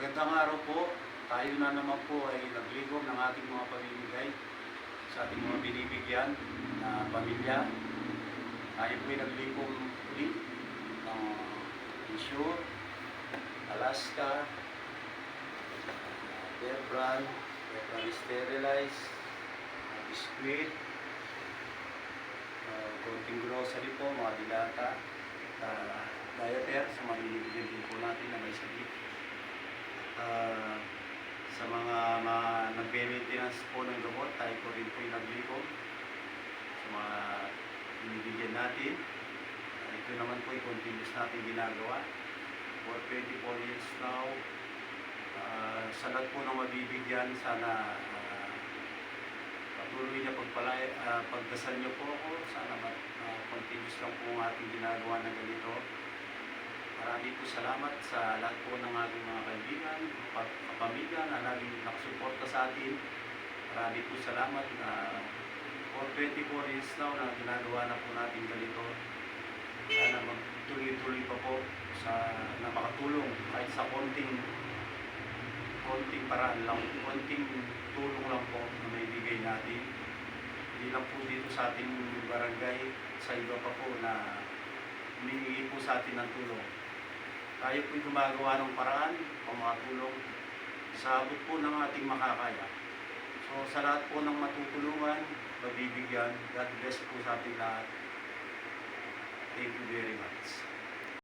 Magandang araw po. Tayo na naman po ay naglingkod ng ating mga pamimigay sa ating mga binibigyan na pamilya. Tayo po ay naglingkod ulit ng Insure, Alaska, Bear Sterilize, Biscuit, konting grocery po, mga dilata, diaper sa mga binibigyan din po natin na may sakit. Sa mga nagbe-maintenance po ng gamot, tayo po rin po yung naglingkod sa mga binibigyan natin. Ito naman po yung continuous natin ginagawa for 24 years now. Sa lahat po ng mabibigyan, sana patuloy na pagdasal niyo po ako. Sana continuous lang po ang ating ginagawa na ganito. Marami po salamat sa lahat po ng ating mga kaibigan, kapamilya na laging nakasuporta sa atin. Marami po salamat na for 24 years now na ginagawa na po natin ganito. Sana magtuloy-tuloy pa po sa na makatulong kahit sa konting paraan lang, konting tulong lang po na may bigay natin. Hindi lang po dito sa ating barangay, sa iba pa po na humingi po sa atin ng tulong. Tayo po'y gumagawa ng paraan o makatulong sa abot po ng ating makakaya. So sa lahat po ng matutulungan, mabibigyan, God bless po sa ating lahat. Thank you very much.